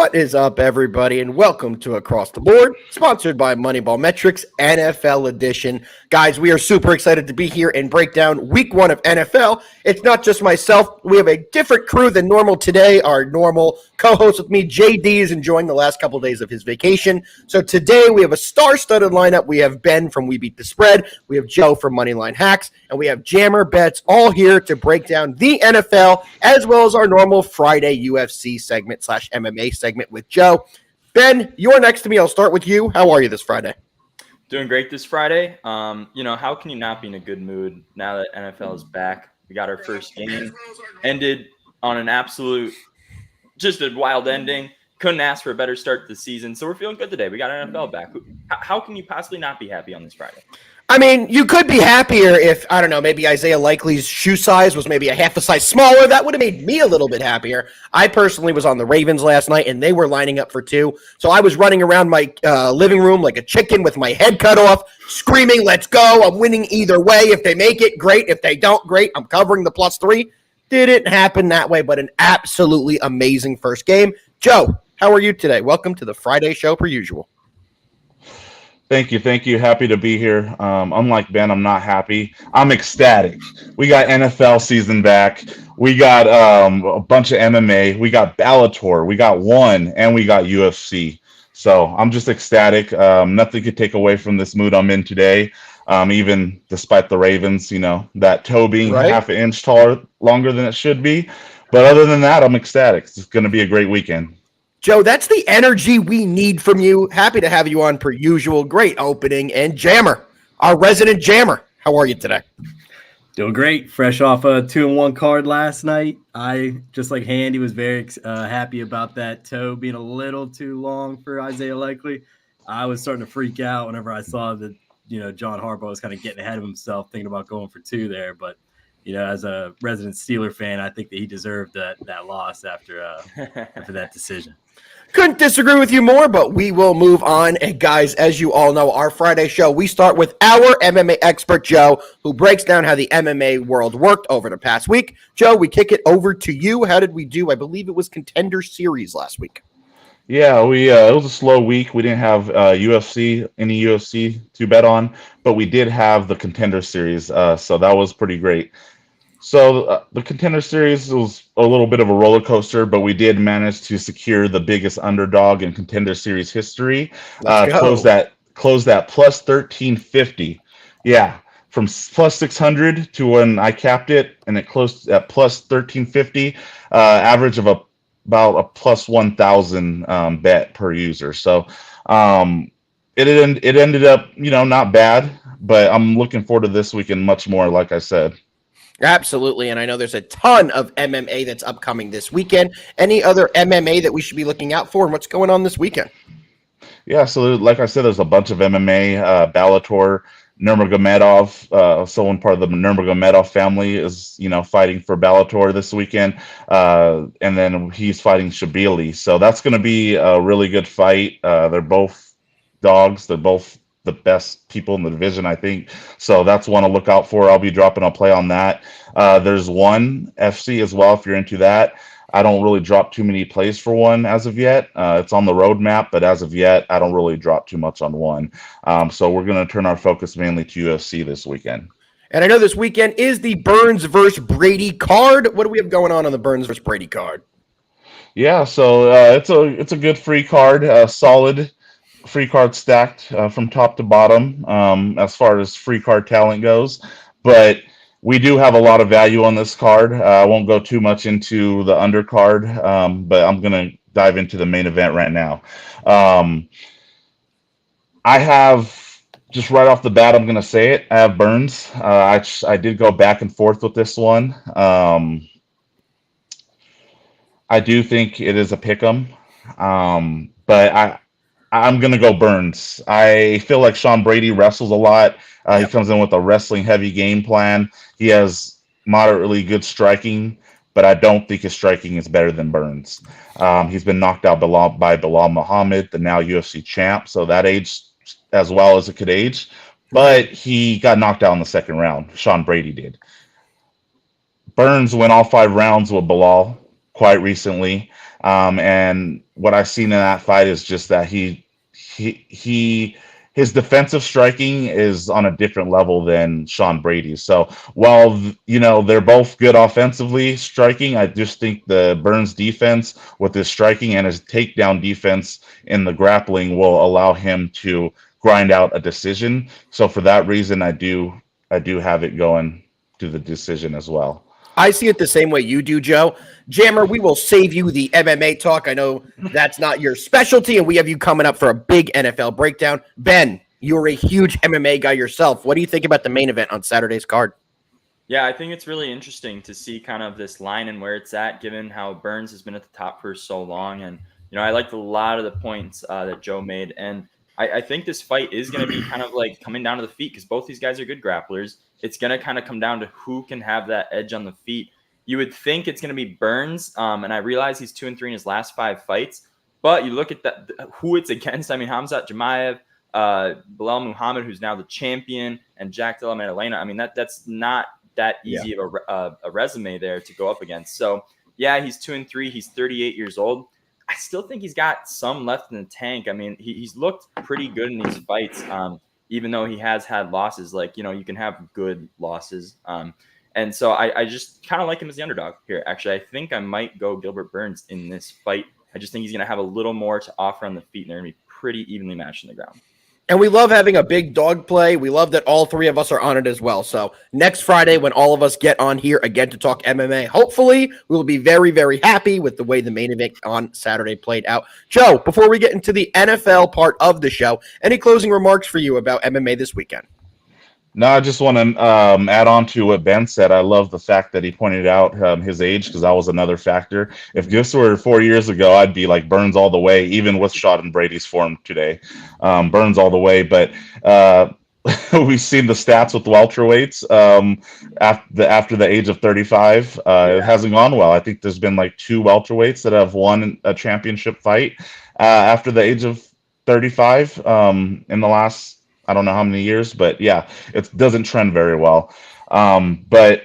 What is up, everybody, and welcome to Across the Board, sponsored by MoneyBall Metrics, NFL Edition. Guys, we are super excited to be here and break down week one of NFL. It's not just myself. We have a different crew than normal today. Our normal co-host with me, JD, is enjoying the last couple days of his vacation. So today we have a star-studded lineup. We have Ben from We Beat the Spread. We have Joe from Moneyline Hacks. And we have Jammer Bets all here to break down the NFL, as well as our normal Friday UFC segment / MMA segment with Joe. Ben, you're next to me. I'll start with you. How are you this Friday? Doing great this Friday. How can you not be in a good mood now that NFL is back? We got our first game. Ended on an absolute, just a wild ending. Couldn't ask for a better start to the season. So we're feeling good today. We got NFL back. How can you possibly not be happy on this Friday? I mean, you could be happier if, I don't know, maybe Isaiah Likely's shoe size was maybe a half a size smaller. That would have made me a little bit happier. I personally was on the Ravens last night, and they were lining up for two. So I was running around my living room like a chicken with my head cut off, screaming, let's go. I'm winning either way. If they make it, great. If they don't, great. I'm covering the +3. Didn't happen that way, but an absolutely amazing first game. Joe, how are you today? Welcome to the Friday show per usual. Thank you. Happy to be here. Unlike Ben, I'm not happy. I'm ecstatic. We got NFL season back. We got a bunch of MMA. We got Bellator. We got ONE, and we got UFC. So I'm just ecstatic. Nothing could take away from this mood I'm in today. Even despite the Ravens, that toe being half an inch taller, longer than it should be. But other than that, I'm ecstatic. It's going to be a great weekend. Joe, that's the energy we need from you. Happy to have you on per usual. Great opening. And Jammer, our resident Jammer, how are you today? Doing great. Fresh off a 2-1 card last night. I, just like Handy, was very happy about that toe being a little too long for Isaiah Likely. I was starting to freak out whenever I saw that, John Harbaugh was kind of getting ahead of himself, thinking about going for two there. But, as a resident Steeler fan, I think that he deserved that loss after that decision. Couldn't disagree with you more, but we will move on. And guys, as you all know, our Friday show, we start with our MMA expert, Joe, who breaks down how the MMA world worked over the past week. Joe, we kick it over to you. How did we do? I believe it was Contender Series last week. Yeah, it was a slow week. We didn't have any UFC to bet on, but we did have the Contender Series, so that was pretty great. So the Contender Series was a little bit of a roller coaster, but we did manage to secure the biggest underdog in Contender Series history. Closed at +1350. Yeah, from +600 to when I capped it, and it closed at +1350. Average of about a +1,000 bet per user. So it ended up not bad, but I'm looking forward to this weekend much more. Like I said. Absolutely, and I know there's a ton of MMA that's upcoming this weekend. Any other MMA that we should be looking out for, and what's going on this weekend? Yeah, so like I said, there's a bunch of MMA, Bellator, Nurmagomedov. Someone part of the Nurmagomedov family is, fighting for Bellator this weekend, and then he's fighting Shabili. So that's going to be a really good fight. They're both dogs. They're both the best people in the division, I think. So that's one to look out for. I'll be dropping a play on that. There's ONE FC as well, if you're into that. I don't really drop too many plays for ONE as of yet. It's on the roadmap, but as of yet, I don't really drop too much on ONE. So we're going to turn our focus mainly to UFC this weekend. And I know this weekend is the Burns versus Brady card. What do we have going on the Burns versus Brady card? Yeah, so it's a good free card, solid free card stacked from top to bottom as far as free card talent goes, but we do have a lot of value on this card. I won't go too much into the undercard, but I'm going to dive into the main event right now. I have, just right off the bat, I'm going to say it, I have Burns. I did go back and forth with this one. I do think it is a pick 'em, but I'm going to go Burns. I feel like Sean Brady wrestles a lot. He comes in with a wrestling-heavy game plan. He has moderately good striking, but I don't think his striking is better than Burns. He's been knocked out by Bilal Muhammad, the now UFC champ, so that aged as well as it could age. But he got knocked out in the second round. Sean Brady did. Burns went all 5 rounds with Bilal. quite recently. And what I've seen in that fight is just that his defensive striking is on a different level than Sean Brady's. So while they're both good offensively striking, I just think the Burns defense with his striking and his takedown defense in the grappling will allow him to grind out a decision. So for that reason, I do have it going to the decision as well. I see it the same way you do, Joe. Jammer, we will save you the MMA talk. I know that's not your specialty, and we have you coming up for a big NFL breakdown. Ben, you're a huge MMA guy yourself. What do you think about the main event on Saturday's card? Yeah, I think it's really interesting to see kind of this line and where it's at, given how Burns has been at the top for so long. And, I liked a lot of the points that Joe made. And I think this fight is going to be kind of like coming down to the feet because both these guys are good grapplers. It's going to kind of come down to who can have that edge on the feet. You would think it's going to be Burns, and I realize he's 2-3 in his last 5 fights. But you look at who it's against. I mean, Hamzat Chimaev, Bilal Muhammad, who's now the champion, and Jack Della Maddalena. I mean, that's not that easy of a resume there to go up against. So, yeah, he's 2-3. He's 38 years old. I still think he's got some left in the tank. I mean, he's looked pretty good in these fights, even though he has had losses. Like, you can have good losses. And so I just kind of like him as the underdog here. Actually, I think I might go Gilbert Burns in this fight. I just think he's going to have a little more to offer on the feet, and they're going to be pretty evenly matched on the ground. And we love having a big dog play. We love that all 3 of us are on it as well. So next Friday, when all of us get on here again to talk MMA, hopefully we will be very, very happy with the way the main event on Saturday played out. Joe, before we get into the NFL part of the show, any closing remarks for you about MMA this weekend? No, I just want to add on to what Ben said. I love the fact that he pointed out his age because that was another factor. If this were 4 years ago, I'd be like Burns all the way, even with Sean Brady's form today. Burns all the way. But we've seen the stats with welterweights after the age of 35. It hasn't gone well. I think there's been like 2 welterweights that have won a championship fight after the age of 35 in the last I don't know how many years, but yeah, it doesn't trend very well. But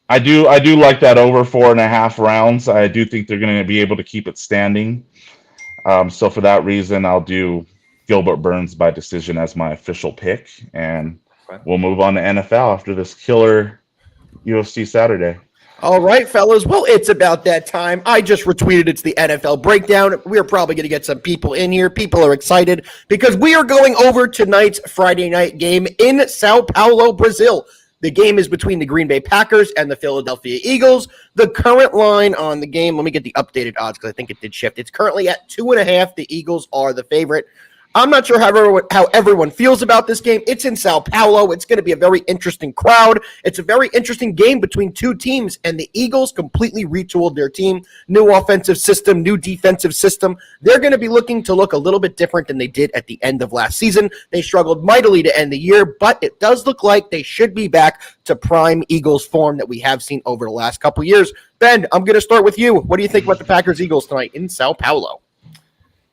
I do like that over 4.5 rounds. I do think they're going to be able to keep it standing. So for that reason, I'll do Gilbert Burns by decision as my official pick, and we'll move on to NFL after this killer UFC Saturday. All right, fellas. Well, it's about that time. I just retweeted it's the NFL breakdown. We're probably going to get some people in here. People are excited because we are going over tonight's Friday night game in Sao Paulo, Brazil. The game is between the Green Bay Packers and the Philadelphia Eagles. The current line on the game, let me get the updated odds because I think it did shift. It's currently at 2.5. The Eagles are the favorite. I'm not sure how everyone feels about this game. It's in Sao Paulo. It's going to be a very interesting crowd. It's a very interesting game between 2 teams, and the Eagles completely retooled their team. New offensive system, new defensive system. They're going to be looking to look a little bit different than they did at the end of last season. They struggled mightily to end the year, but it does look like they should be back to prime Eagles form that we have seen over the last couple years. Ben, I'm going to start with you. What do you think about the Packers-Eagles tonight in Sao Paulo?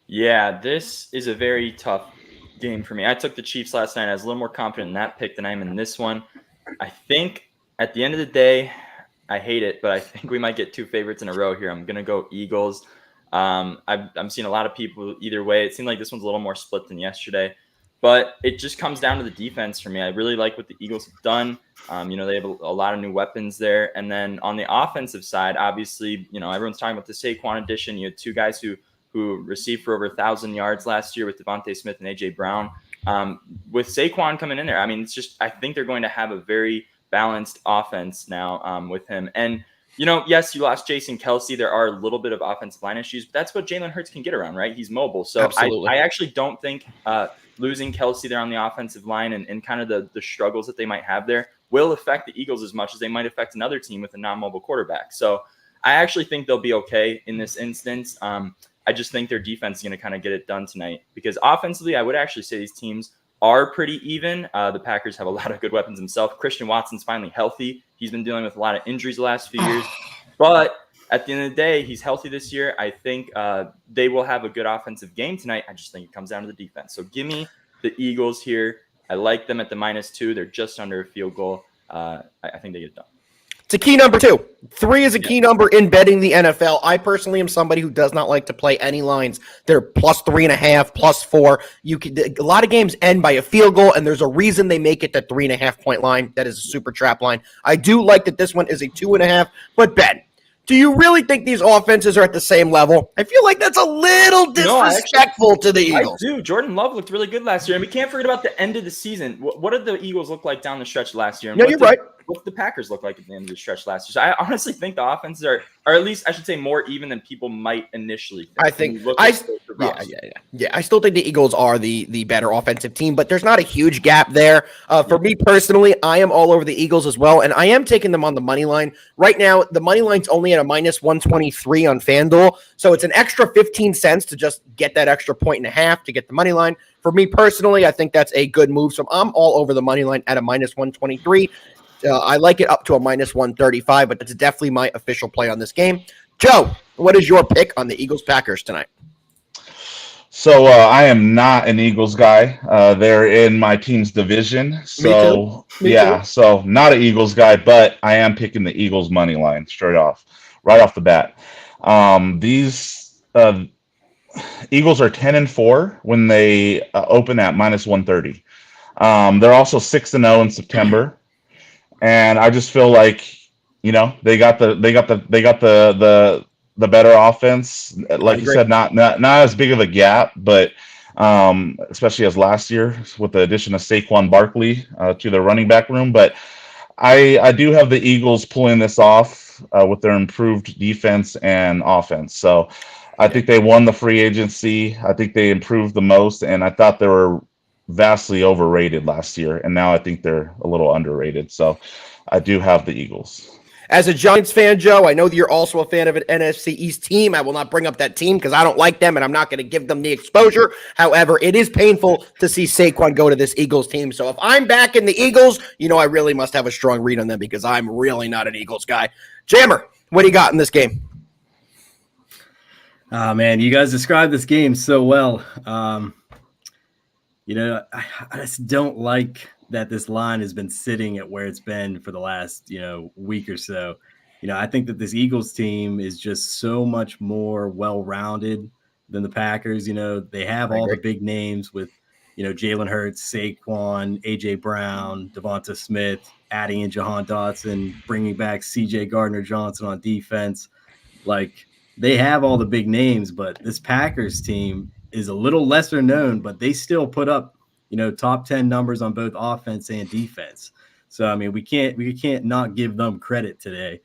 Yeah, this is a very tough game for me. I took the Chiefs last night. I was a little more confident in that pick than I am in this one. I think at the end of the day, I hate it, but I think we might get 2 favorites in a row here. I'm going to go Eagles. I'm seeing a lot of people either way. It seemed like this one's a little more split than yesterday, but it just comes down to the defense for me. I really like what the Eagles have done. They have a lot of new weapons there. And then on the offensive side, obviously, everyone's talking about the Saquon addition. You had 2 guys who received for over 1,000 yards last year with Devontae Smith and A.J. Brown. With Saquon coming in there, I mean, I think they're going to have a very balanced offense now with him. And, yes, you lost Jason Kelce. There are a little bit of offensive line issues, but that's what Jalen Hurts can get around, right? He's mobile. So I actually don't think losing Kelce there on the offensive line and kind of the struggles that they might have there will affect the Eagles as much as they might affect another team with a non-mobile quarterback. So I actually think they'll be okay in this instance. I just think their defense is going to kind of get it done tonight because offensively, I would actually say these teams are pretty even. The Packers have a lot of good weapons themselves. Christian Watson's finally healthy. He's been dealing with a lot of injuries the last few years. But at the end of the day, he's healthy this year. I think they will have a good offensive game tonight. I just think it comes down to the defense. So give me the Eagles here. I like them at the -2. They're just under a field goal. I think they get it done. It's a key number 2. 3 is a key number in betting the NFL. I personally am somebody who does not like to play any lines. They're plus 3.5, plus 4. A lot of games end by a field goal, and there's a reason they make it the 3.5 point line. That is a super trap line. I do like that this one is a 2.5, but Ben, do you really think these offenses are at the same level? I feel like that's a little disrespectful to the Eagles. I do. Jordan Love looked really good last year, and we can't forget about the end of the season. What did the Eagles look like down the stretch last year? And you're right. What did the Packers look like at the end of the stretch last year? So I honestly think the offenses are at least I should say more even than people might initially think. I still think the Eagles are the better offensive team, but there's not a huge gap there. For me personally, I am all over the Eagles as well, and I am taking them on the money line. Right now, the money line's only at a minus 123 on FanDuel, so it's an extra 15 cents to just get that extra 1.5 to get the money line. For me personally, I think that's a good move, so I'm all over the money line at a minus 123. I like it up to a minus 135, but that's definitely my official play on this game. Joe, what is your pick on the Eagles-Packers tonight? So I am not an Eagles guy. They're in my team's division. So Me too. So not an Eagles guy, but I am picking the Eagles money line right off the bat. These Eagles are 10-4 when they open at minus 130. They're also 6-0 in September. And I just feel like, they got the better offense. Like you said, not as big of a gap, but especially as last year with the addition of Saquon Barkley to their running back room. But I do have the Eagles pulling this off with their improved defense and offense. So I think they won the free agency. I think they improved the most, and I thought they were vastly overrated last year, and now I think they're a little underrated. So I do have the Eagles. As a Giants fan, Joe, I know that you're also a fan of an NFC East team. I will not bring up that team because I don't like them, and I'm not going to give them the exposure. However, it is painful to see Saquon go to this Eagles team. So if I'm back in the Eagles, I really must have a strong read on them because I'm really not an Eagles guy. Jammer, what do you got in this game? Oh, man, you guys described this game so well. I just don't like that this line has been sitting at where it's been for the last, week or so. I think that this Eagles team is just so much more well-rounded than the Packers. They have all the big names with, Jalen Hurts, Saquon, A.J. Brown, Devonta Smith, adding in Jahan Dotson, bringing back C.J. Gardner-Johnson on defense. Like, they have all the big names, but this Packers team is a little lesser known, but they still put up, top 10 numbers on both offense and defense. So, I mean, we can't not give them credit today.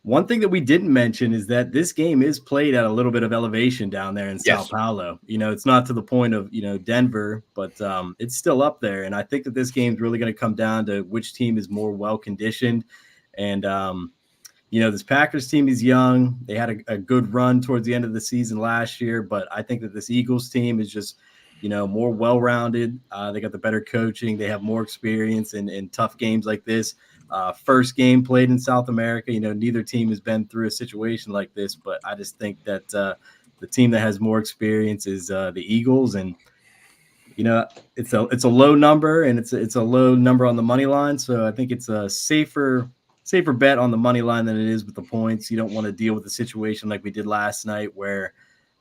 One thing that we didn't mention is that this game is played at a little bit of elevation down there in Sao Paulo. It's not to the point of, Denver, but it's still up there. And I think that this game is really going to come down to which team is more well-conditioned. And, this Packers team is young. They had a good run towards the end of the season last year, but I think that this Eagles team is just, more well-rounded. They got the better coaching. They have more experience in tough games like this. First game played in South America. Neither team has been through a situation like this, but I just think that the team that has more experience is the Eagles. And, it's a low number, and it's a low number on the money line. So I think it's a safer bet on the money line than it is with the points. You don't want to deal with a situation like we did last night where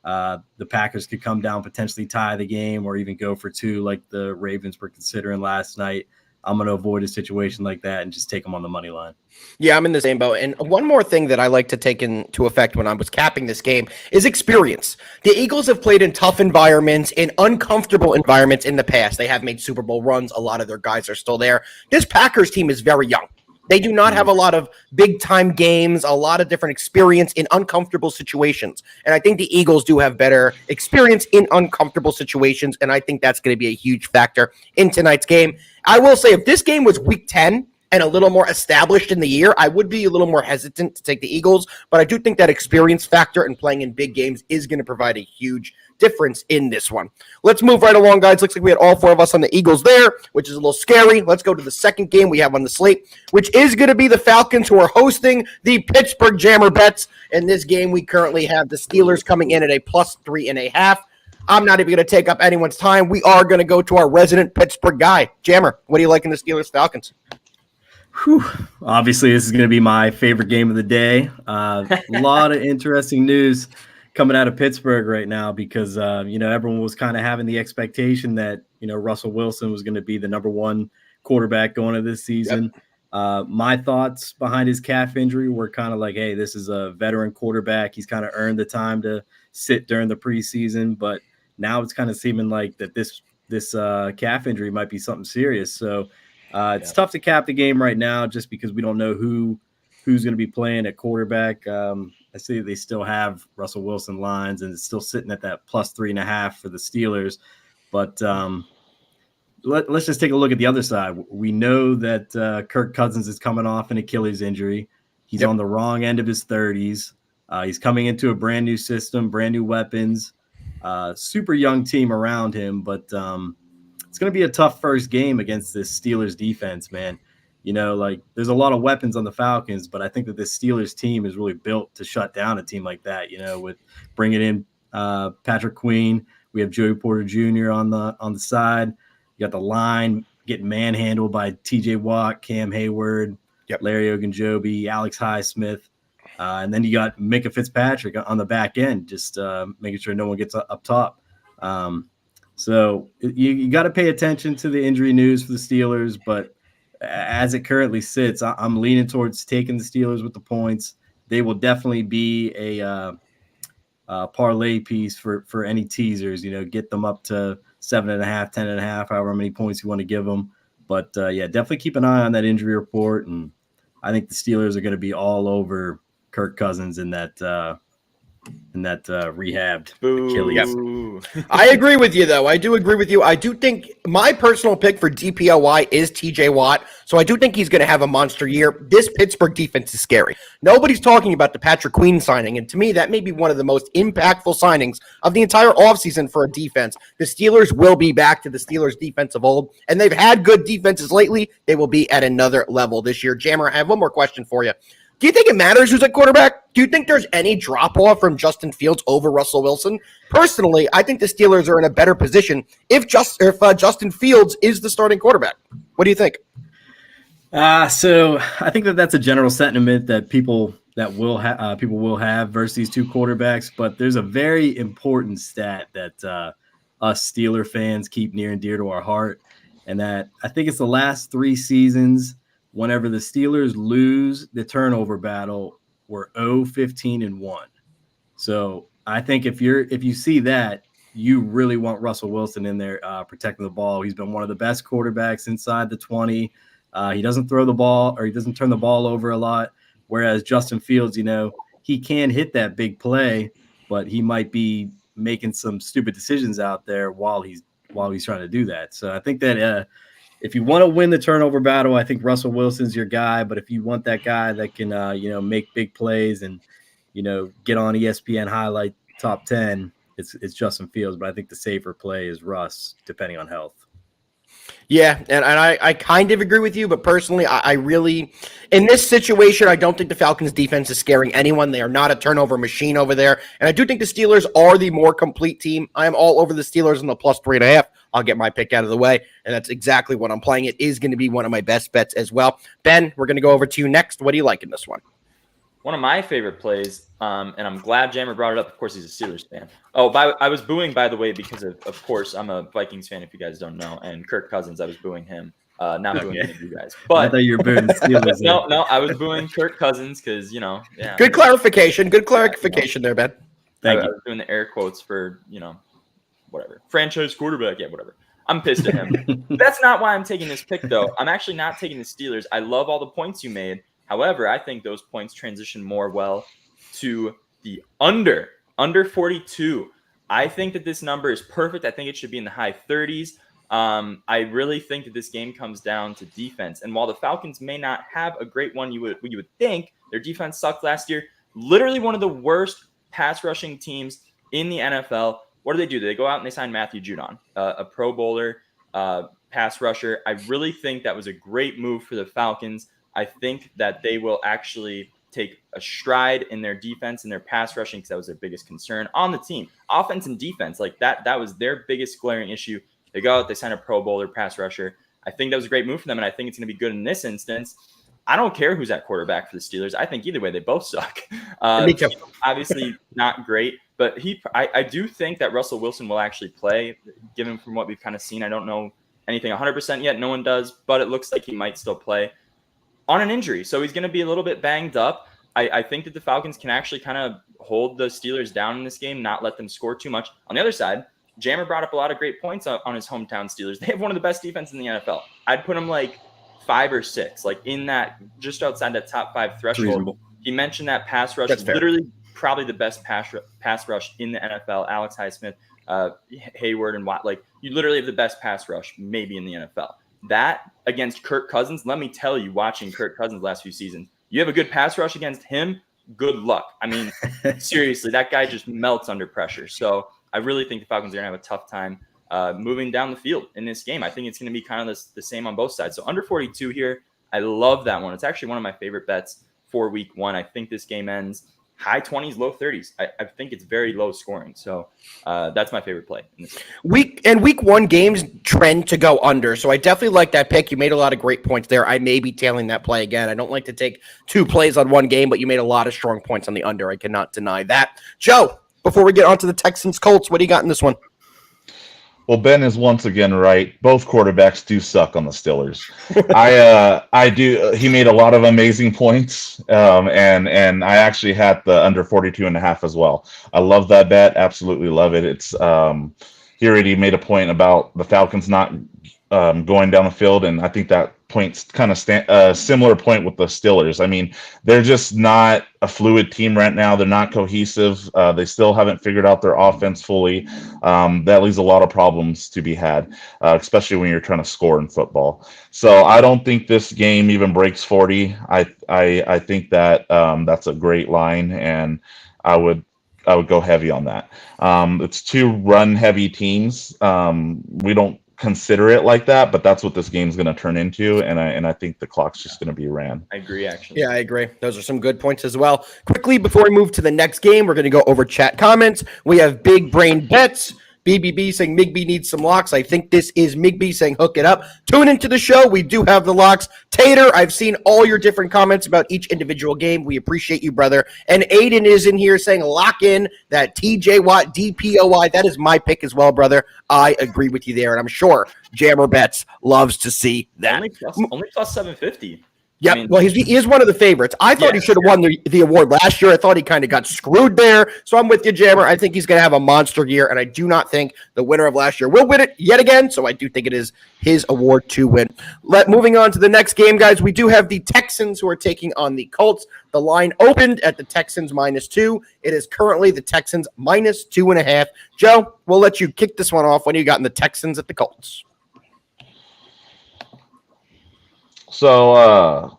the Packers could come down, potentially tie the game, or even go for 2 like the Ravens were considering last night. I'm going to avoid a situation like that and just take them on the money line. Yeah, I'm in the same boat. And one more thing that I like to take into effect when I was capping this game is experience. The Eagles have played in tough environments, in uncomfortable environments in the past. They have made Super Bowl runs. A lot of their guys are still there. This Packers team is very young. They do not have a lot of big-time games, a lot of different experience in uncomfortable situations. And I think the Eagles do have better experience in uncomfortable situations, and I think that's going to be a huge factor in tonight's game. I will say if this game was Week 10 and a little more established in the year, I would be a little more hesitant to take the Eagles, but I do think that experience factor in playing in big games is going to provide a huge difference in this one. Let's move right along, guys. Looks like we had all 4 of us on the Eagles there, which is a little scary. Let's go to the second game we have on the slate, which is going to be the Falcons, who are hosting the Pittsburgh Jammer Bets. In this game, we currently have the Steelers coming in at a plus 3.5. I'm not even going to take up anyone's time. We are going to go to our resident Pittsburgh guy. Jammer, what do you like in the Steelers-Falcons? Whew. Obviously, this is going to be my favorite game of the day. A lot of interesting news coming out of Pittsburgh right now because, everyone was kind of having the expectation that, Russell Wilson was going to be the number one quarterback going into this season. My thoughts behind his calf injury were kind of like, hey, this is a veteran quarterback. He's kind of earned the time to sit during the preseason, but now it's kind of seeming like that this calf injury might be something serious. So it's tough to cap the game right now just because we don't know who's going to be playing at quarterback. I see they still have Russell Wilson lines and it's still sitting at that plus 3.5 for the Steelers. But let's just take a look at the other side. We know that Kirk Cousins is coming off an Achilles injury. He's on the wrong end of his 30s. He's coming into a brand new system, brand new weapons, super young team around him. But it's going to be a tough first game against this Steelers defense, man. There's a lot of weapons on the Falcons, but I think that this Steelers team is really built to shut down a team like that, with bringing in Patrick Queen. We have Joey Porter Jr. on the side. You got the line getting manhandled by TJ Watt, Cam Hayward, Larry Ogunjobi, Alex Highsmith. And then you got Minka Fitzpatrick on the back end, just making sure no one gets up top. So you got to pay attention to the injury news for the Steelers, but as it currently sits, I'm leaning towards taking the Steelers with the points. They will definitely be a parlay piece for any teasers, get them up to 7.5, 10.5, however many points you want to give them. But definitely keep an eye on that injury report. And I think the Steelers are going to be all over Kirk Cousins in that rehabbed Achilles. I agree with you, though. I do agree with you. I do think my personal pick for DPOY is TJ Watt, so I do think he's going to have a monster year. This Pittsburgh defense is scary. Nobody's talking about the Patrick Queen signing, and to me, that may be one of the most impactful signings of the entire offseason for a defense. The Steelers will be back to the Steelers defense of old, and they've had good defenses lately. They will be at another level this year. Jammer, I have one more question for you. Do you think it matters who's at quarterback? Do you think there's any drop-off from Justin Fields over Russell Wilson? Personally, I think the Steelers are in a better position if Justin Fields is the starting quarterback. What do you think? So I think that's a general sentiment that people will have versus these two quarterbacks. But there's a very important stat that us Steeler fans keep near and dear to our heart, and that I think it's the last 3 seasons. Whenever the Steelers lose the turnover battle, we're 0-15-1. So I think if you see that, you really want Russell Wilson in there protecting the ball. He's been one of the best quarterbacks inside the 20. He doesn't throw the ball, or he doesn't turn the ball over a lot. Whereas Justin Fields, he can hit that big play, but he might be making some stupid decisions out there while he's trying to do that. So I think that if you want to win the turnover battle, I think Russell Wilson's your guy. But if you want that guy that can, make big plays and, get on ESPN highlight top 10, it's Justin Fields. But I think the safer play is Russ, depending on health. Yeah, and I kind of agree with you, but personally, I really, in this situation, I don't think the Falcons' defense is scaring anyone. They are not a turnover machine over there, and I do think the Steelers are the more complete team. I am all over the Steelers in the plus 3.5. I'll get my pick out of the way, and that's exactly what I'm playing. It is going to be one of my best bets as well. Ben, we're going to go over to you next. What do you like in this one? One of my favorite plays, and I'm glad Jammer brought it up. Of course, he's a Steelers fan. I was booing, by the way, because of course, I'm a Vikings fan, if you guys don't know. And Kirk Cousins, I was booing him, not booing any of you guys. But I thought you were booing the Steelers. No, I was booing Kirk Cousins because, yeah. Good clarification. Good clarification there, Ben. Thank you. I was doing the air quotes for, whatever. Franchise quarterback, whatever. I'm pissed at him. That's not why I'm taking this pick, though. I'm actually not taking the Steelers. I love all the points you made. However, I think those points transition more well to the under 42. I think that this number is perfect. I think it should be in the high 30s. I really think that this game comes down to defense. And while the Falcons may not have a great one, you would think their defense sucked last year. Literally one of the worst pass rushing teams in the NFL. What do? They go out and they sign Matthew Judon, a Pro Bowler pass rusher. I really think that was a great move for the Falcons. I think that they will actually take a stride in their defense and their pass rushing, because that was their biggest concern on the team. Offense and defense, like that was their biggest glaring issue. They go out, they sign a Pro Bowler pass rusher. I think that was a great move for them, and I think it's going to be good in this instance. I don't care who's at quarterback for the Steelers. I think either way, they both suck. Me too. Obviously not great, but I do think that Russell Wilson will actually play, given from what we've kind of seen. I don't know anything 100% yet. No one does, but it looks like he might still play on an injury. So he's going to be a little bit banged up. I think that the Falcons can actually kind of hold the Steelers down in this game, not let them score too much. On the other side, Jammer brought up a lot of great points on his hometown Steelers. They have one of the best defenses in the NFL. I'd put them like 5 or 6, like in that, just outside that top 5 threshold. He mentioned that pass rush, literally probably the best pass rush in the NFL. Alex Highsmith, Hayward, and Watt. Like, you literally have the best pass rush maybe in the NFL. That against Kirk Cousins, let me tell you, watching Kirk Cousins last few seasons, you have a good pass rush against him, good luck. I mean, seriously, that guy just melts under pressure. So I really think the Falcons are going to have a tough time moving down the field in this game. I think it's going to be kind of the same on both sides. So under 42 here, I love that one. It's actually one of my favorite bets for week 1. I think this game ends high 20s, low 30s. I think it's very low scoring. So that's my favorite play in this game. Week 1 games trend to go under. So I definitely like that pick. You made a lot of great points there. I may be tailing that play again. I don't like to take 2 plays on one game, but you made a lot of strong points on the under. I cannot deny that. Joe, before we get on to the Texans-Colts, what do you got in this one? Well, Ben is once again right. Both quarterbacks do suck on the Steelers. I do. He made a lot of amazing points, and I actually had the under 42.5 as well. I love that bet. Absolutely love it. It's he already made a point about the Falcons not going down the field, and I think that point's kind of similar point with the Steelers. I mean, they're just not a fluid team right now. They're not cohesive. They still haven't figured out their offense fully. That leaves a lot of problems to be had, especially when you're trying to score in football. So I don't think this game even breaks 40. I think that that's a great line, and I would go heavy on that. It's 2 run-heavy teams. We don't consider it like that, but that's what this game's going to turn into, and I think the clock's just going to be ran. I agree, actually. Yeah, I agree. Those are some good points as well. Quickly, before we move to the next game, we're going to go over chat comments. We have Big Brain Bets. BBB saying Migby needs some locks. I think this is Migby saying hook it up. Tune into the show. We do have the locks. Tater, I've seen all your different comments about each individual game. We appreciate you, brother. And Aiden is in here saying lock in that TJ Watt DPOI. That is my pick as well, brother. I agree with you there, and I'm sure Jammer Bets loves to see that. Only plus 750. Yeah, well, he is one of the favorites. I thought he should have won the award last year. I thought he kind of got screwed there. So I'm with you, Jammer. I think he's going to have a monster year, and I do not think the winner of last year will win it yet again. So I do think it is his award to win. Moving on to the next game, guys, we do have the Texans who are taking on the Colts. The line opened at the Texans -2. It is currently the Texans -2.5. Joe, we'll let you kick this one off. When you got in the Texans at the Colts? So,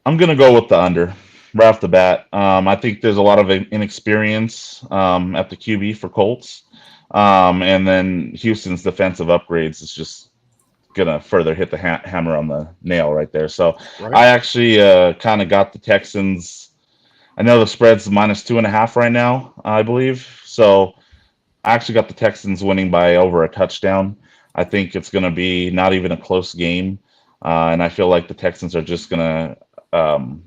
I'm going to go with the under right off the bat. I think there's a lot of inexperience at the QB for Colts. And then Houston's defensive upgrades is just going to further hit the hammer on the nail right there. So I actually kind of got the Texans. I know the spread's -2.5 right now, I believe. So I actually got the Texans winning by over a touchdown. I think it's going to be not even a close game. And I feel like the Texans are just going to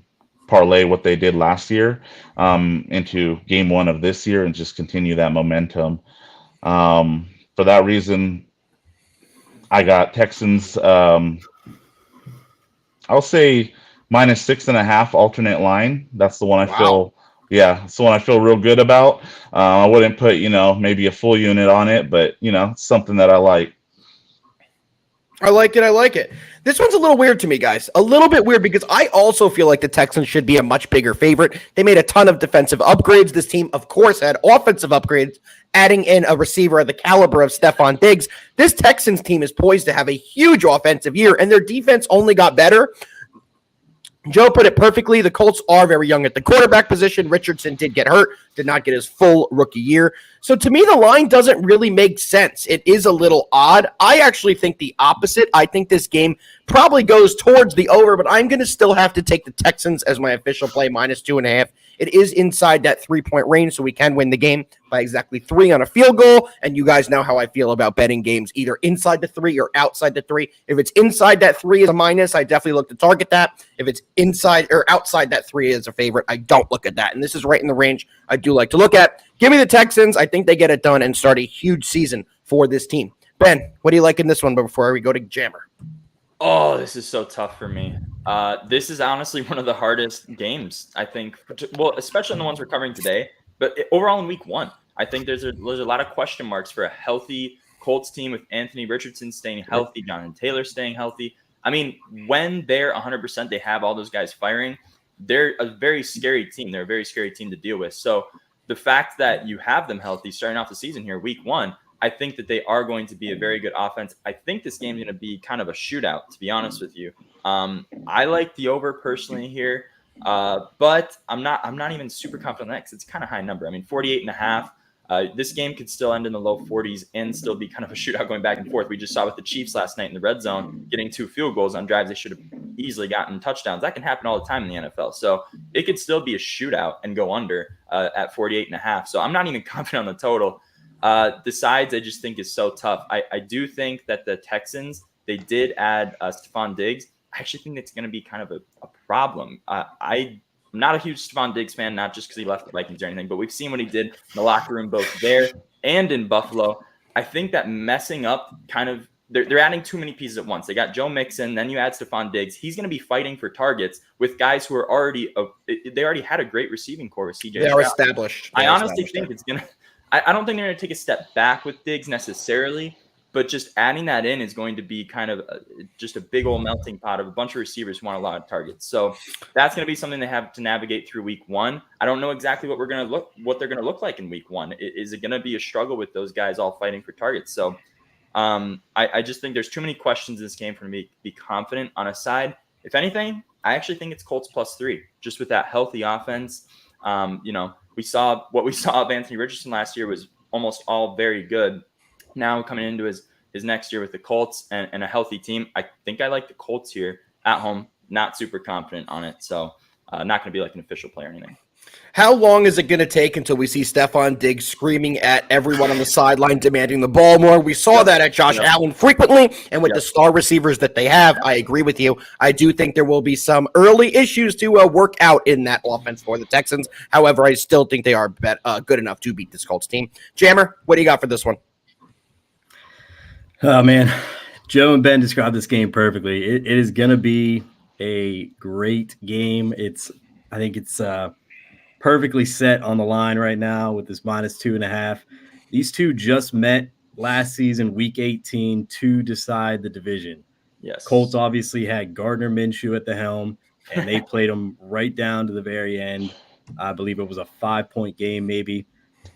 parlay what they did last year into game 1 of this year and just continue that momentum. For that reason, I got Texans, I'll say -6.5 alternate line. That's the one I feel. Yeah, it's the one I feel real good about. I wouldn't put, maybe a full unit on it, but, it's something that I like. I like it. This one's a little weird to me, guys. A little bit weird because I also feel like the Texans should be a much bigger favorite. They made a ton of defensive upgrades. This team, of course, had offensive upgrades, adding in a receiver of the caliber of Stephon Diggs. This Texans team is poised to have a huge offensive year, and their defense only got better. Joe put it perfectly. The Colts are very young at the quarterback position. Richardson did get hurt, did not get his full rookie year. So to me, the line doesn't really make sense. It is a little odd. I actually think the opposite. I think this game probably goes towards the over, but I'm going to still have to take the Texans as my official play, -2.5 It is inside that 3-point range, so we can win the game by exactly 3 on a field goal. And you guys know how I feel about betting games, either inside the 3 or outside the 3. If it's inside that 3 as a minus, I definitely look to target that. If it's inside or outside that 3 as a favorite, I don't look at that. And this is right in the range I do like to look at. Give me the Texans. I think they get it done and start a huge season for this team. Ben, what do you like in this one before we go to Jammer? Oh, this is so tough for me. This is honestly one of the hardest games, I think. Well, especially in the ones we're covering today. But overall in week 1, I think there's a lot of question marks for a healthy Colts team with Anthony Richardson staying healthy, Jonathan Taylor staying healthy. I mean, when they're 100%, they have all those guys firing. They're a very scary team. They're a very scary team to deal with. So the fact that you have them healthy starting off the season here, week 1, I think that they are going to be a very good offense. I think this game is going to be kind of a shootout, to be honest with you. I like the over personally here, but I'm not even super confident on that because it's kind of high number. I mean, 48.5. This game could still end in the low 40s and still be kind of a shootout going back and forth. We just saw with the Chiefs last night in the red zone, getting 2 field goals on drives they should have easily gotten touchdowns. That can happen all the time in the NFL. So it could still be a shootout and go under at 48.5. So I'm not even confident on the total. The sides I just think is so tough. I do think that the Texans, they did add Stephon Diggs. I actually think it's going to be kind of a problem. I'm not a huge Stephon Diggs fan, not just because he left the Vikings or anything, but we've seen what he did in the locker room both there and in Buffalo. I think that messing up kind of they're adding too many pieces at once. They got Joe Mixon, then you add Stephon Diggs. He's going to be fighting for targets with guys who are they already had a great receiving core with CJ. They are established. I honestly think it's going to I don't think they're going to take a step back with Diggs necessarily, but just adding that in is going to be kind of just a big old melting pot of a bunch of receivers who want a lot of targets. So that's going to be something they have to navigate through week 1. I don't know exactly what they're going to look like in week 1. Is it going to be a struggle with those guys all fighting for targets? So I just think there's too many questions in this game for me to be confident on a side. If anything, I actually think it's Colts +3, just with that healthy offense. We saw what we saw of Anthony Richardson last year was almost all very good. Now coming into his next year with the Colts and a healthy team, I think I like the Colts here at home. Not super confident on it, so not going to be like an official play or anything. How long is it going to take until we see Stephon Diggs screaming at everyone on the sideline demanding the ball more? We saw that at Josh Allen frequently, and with the star receivers that they have, I agree with you. I do think there will be some early issues to work out in that offense for the Texans. However, I still think they are good enough to beat this Colts team. Jammer, what do you got for this one? Oh, man. Joe and Ben described this game perfectly. It is going to be a great game. I think it's perfectly set on the line right now with this -2.5. These two just met last season, week 18, to decide the division. Yes. Colts obviously had Gardner Minshew at the helm, and they played him right down to the very end. I believe it was a 5-point game, maybe.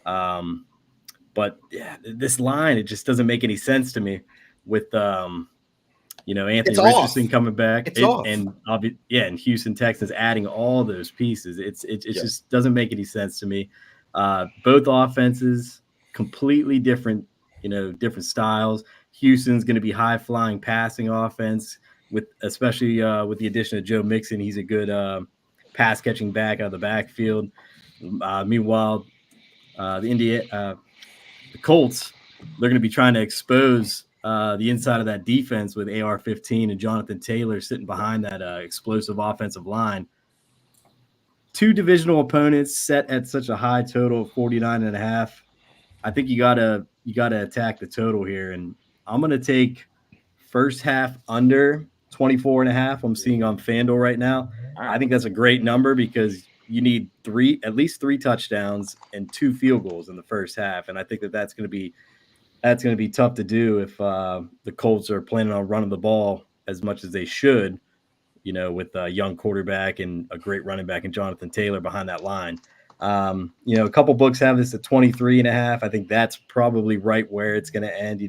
But yeah, this line, it just doesn't make any sense to me with Anthony Richardson coming back, and Houston Texans adding all those pieces. It just doesn't make any sense to me. Both offenses completely different, different styles. Houston's going to be high flying passing offense especially with the addition of Joe Mixon. He's a good pass catching back out of the backfield. Meanwhile, the Colts, they're going to be trying to expose the inside of that defense with AR-15 and Jonathan Taylor sitting behind that explosive offensive line. 2 divisional opponents set at such a high total of 49.5. I think you gotta attack the total here, and I'm gonna take first half under 24.5. I'm seeing on FanDuel right now. I think that's a great number because you need at least 3 touchdowns and 2 field goals in the first half, and I think that's going to be tough to do if the Colts are planning on running the ball as much as they should, with a young quarterback and a great running back and Jonathan Taylor behind that line. A couple books have this at 23.5. I think that's probably right where it's going to end,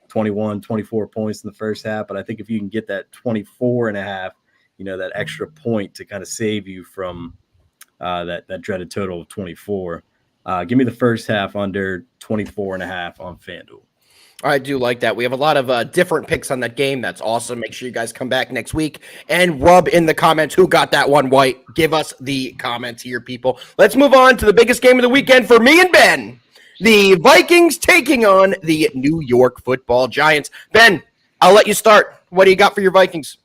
21, 24 points in the first half. But I think if you can get that 24.5, that extra point to kind of save you from that dreaded total of 24. Give me the first half under 24.5 on FanDuel. I do like that. We have a lot of different picks on that game. That's awesome. Make sure you guys come back next week and rub in the comments who got that one white. Give us the comments here, people. Let's move on to the biggest game of the weekend for me and Ben. The Vikings taking on the New York Football Giants. Ben, I'll let you start. What do you got for your Vikings?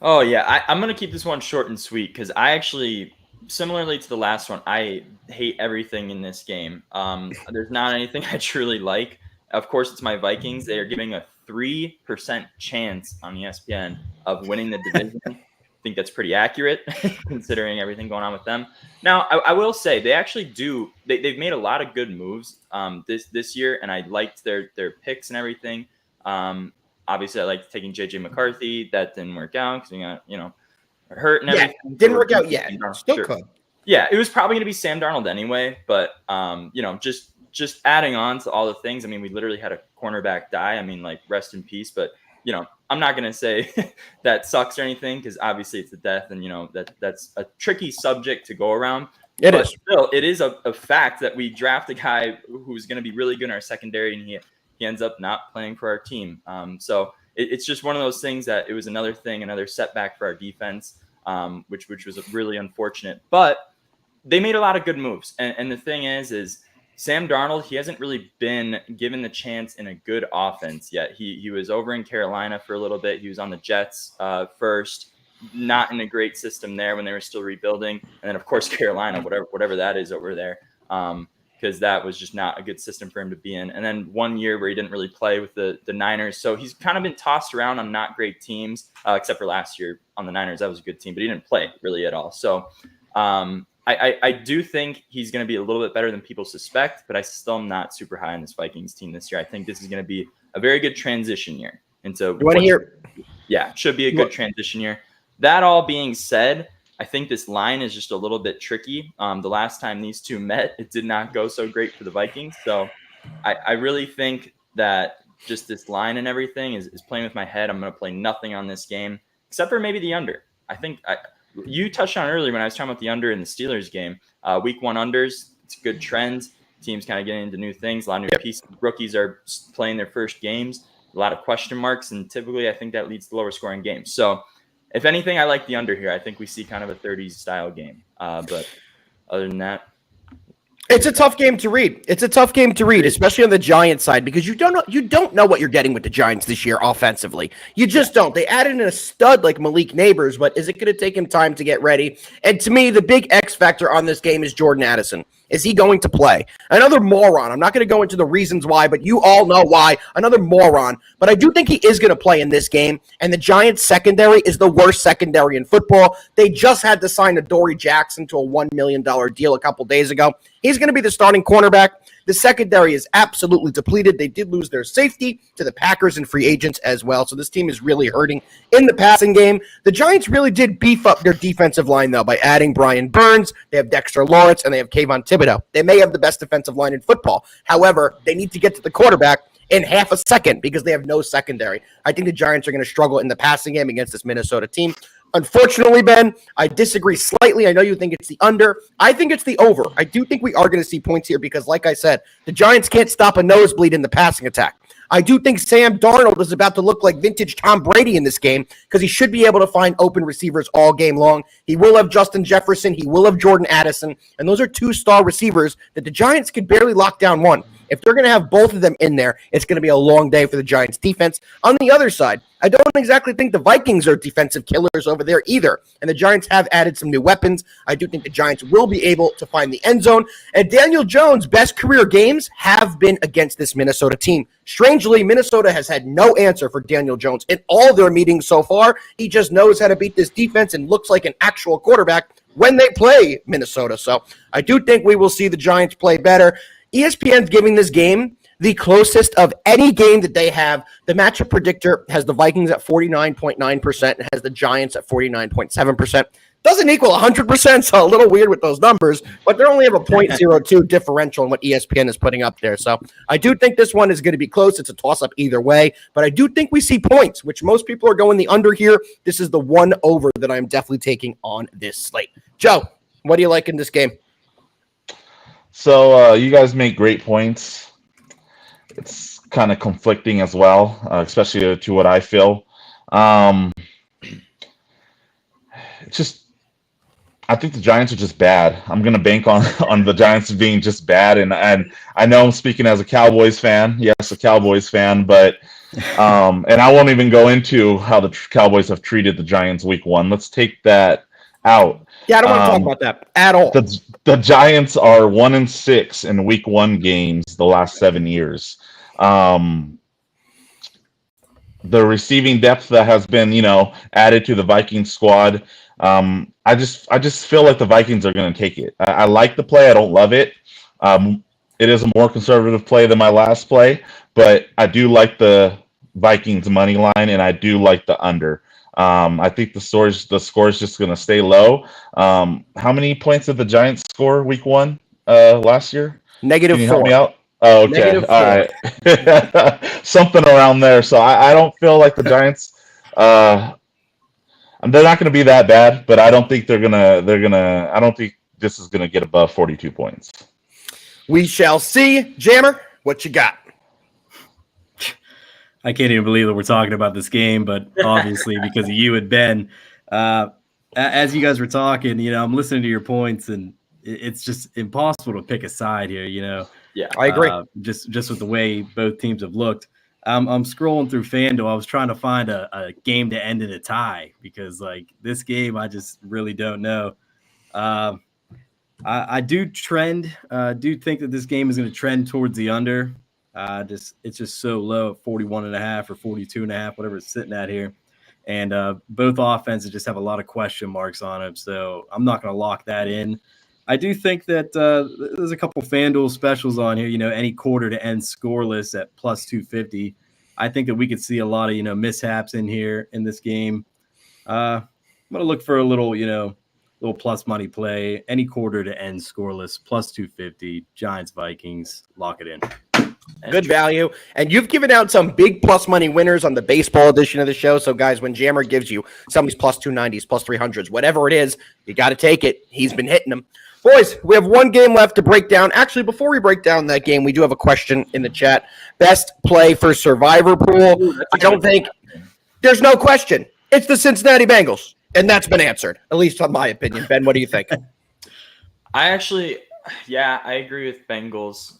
Oh, yeah. I'm going to keep this one short and sweet because I actually, similarly to the last one, I hate everything in this game. There's not anything I truly like. Of course, it's my Vikings. They are giving a 3% chance on ESPN of winning the division. I think that's pretty accurate considering everything going on with them. Now, I will say they actually do. They've made a lot of good moves this year, and I liked their picks and everything. Obviously, I liked taking JJ McCarthy. That didn't work out because he got hurt and everything. Didn't work out yet. Still could. Yeah, it was probably going to be Sam Darnold anyway, but just adding on to all the things. I mean, we literally had a cornerback die. I mean, like, rest in peace. But, I'm not going to say that sucks or anything because obviously it's a death and, that's a tricky subject to go around. It is. Still, it is a fact that we draft a guy who's going to be really good in our secondary and he ends up not playing for our team. So it's just one of those things that it was another setback for our defense, which was really unfortunate. But they made a lot of good moves. And the thing is Sam Darnold, he hasn't really been given the chance in a good offense yet. He was over in Carolina for a little bit. He was on the Jets first, not in a great system there when they were still rebuilding. And then, of course, Carolina, whatever that is over there, because that was just not a good system for him to be in. And then 1 year where he didn't really play with the Niners. So he's kind of been tossed around on not great teams, except for last year on the Niners. That was a good team, but he didn't play really at all. So I do think he's going to be a little bit better than people suspect, but I still am not super high on this Vikings team this year. I think this is going to be a very good transition year. And so you want to hear? Yeah, should be a good transition year. That all being said, I think this line is just a little bit tricky. The last time these two met, it did not go so great for the Vikings. So I really think that just this line and everything is playing with my head. I'm going to play nothing on this game, except for maybe the under. I think you touched on earlier when I was talking about the under in the Steelers game. Week 1 unders, it's a good trend. Teams kind of getting into new things. A lot of new pieces. Rookies are playing their first games. A lot of question marks, and typically I think that leads to lower scoring games. So if anything, I like the under here. I think we see kind of a 30s style game. But other than that, it's a tough game to read. Especially on the Giants side, because you don't know what you're getting with the Giants this year offensively. You just don't. They added in a stud like Malik Neighbors, but is it going to take him time to get ready? And to me, the big X factor on this game is Jordan Addison. Is he going to play? Another moron. I'm not going to go into the reasons why, but you all know why. Another moron. But I do think he is going to play in this game. And the Giants secondary is the worst secondary in football. They just had to sign Adoree Jackson to a $1 million deal a couple days ago. He's going to be the starting cornerback. The secondary is absolutely depleted. They did lose their safety to the Packers and free agents as well. So this team is really hurting in the passing game. The Giants really did beef up their defensive line, though, by adding Brian Burns. They have Dexter Lawrence, and they have Kayvon Thibodeau. They may have the best defensive line in football. However, they need to get to the quarterback in half a second because they have no secondary. I think the Giants are going to struggle in the passing game against this Minnesota team. Unfortunately, Ben, I disagree slightly. I know you think it's the under. I think it's the over. I do think we are going to see points here because, like I said, the Giants can't stop a nosebleed in the passing attack. I do think Sam Darnold is about to look like vintage Tom Brady in this game because he should be able to find open receivers all game long. He will have Justin Jefferson. He will have Jordan Addison. And those are 2-star receivers that the Giants could barely lock down one. If they're going to have both of them in there, it's going to be a long day for the Giants defense. On the other side, I don't exactly think the Vikings are defensive killers over there either. And the Giants have added some new weapons. I do think the Giants will be able to find the end zone. And Daniel Jones' best career games have been against this Minnesota team. Strangely, Minnesota has had no answer for Daniel Jones in all their meetings so far. He just knows how to beat this defense and looks like an actual quarterback when they play Minnesota. So I do think we will see the Giants play better. ESPN's giving this game the closest of any game that they have. The matchup predictor has the Vikings at 49.9% and has the Giants at 49.7%. Doesn't equal 100%, so a little weird with those numbers, but they only have a 0.02 differential in what ESPN is putting up there. So I do think this one is going to be close. It's a toss-up either way, but I do think we see points, which most people are going the under here. This is the one over that I'm definitely taking on this slate. Joe, what do you like in this game? So you guys make great points. it's kind of conflicting as well, especially to what I feel. It's just, I think the Giants are just bad. I'm gonna bank on on the Giants being just bad, and I know I'm speaking as a Cowboys fan. Yes, a Cowboys fan, but and I won't even go into how the Cowboys have treated the Giants week one. Let's take that out. Yeah, I don't want to talk about that at all. The Giants are 1-6 in week one games the last 7 years. The receiving depth that has been, added to the Vikings squad. I just feel like the Vikings are going to take it. I like the play. I don't love it. It is a more conservative play than my last play, but I do like the Vikings money line, and I do like the under. I think the score is just going to stay low. How many points did the Giants score week one last year? Negative Can you 4. help me out? Oh, okay. -4. All right. Something around there. So I don't feel like the Giants. They're not going to be that bad, but I don't think they're gonna. I don't think this is going to get above 42 points. We shall see. Jammer, what you got? I can't even believe that we're talking about this game, but obviously because of you and Ben, as you guys were talking, I'm listening to your points, and it's just impossible to pick a side here. Yeah, I agree. Just with the way both teams have looked. I'm scrolling through FanDuel. I was trying to find a game to end in a tie because, this game, I just really don't know. I do think that this game is going to trend towards the under. It's just so low at 41.5 or 42.5, whatever it's sitting at here. And both offenses just have a lot of question marks on them. So I'm not going to lock that in. I do think that there's a couple FanDuel specials on here, any quarter to end scoreless at plus 250. I think that we could see a lot of, mishaps in here in this game. I'm going to look for a little plus money play, any quarter to end scoreless, plus 250, Giants, Vikings, lock it in. Good value. And you've given out some big plus money winners on the baseball edition of the show. So, guys, when Jammer gives you some of these plus 290s, plus 300s, whatever it is, you got to take it. He's been hitting them. Boys, we have one game left to break down. Actually, before we break down that game, we do have a question in the chat. Best play for Survivor Pool. I don't think there's no question. It's the Cincinnati Bengals. And that's been answered, at least on my opinion. Ben, what do you think? I agree with Bengals.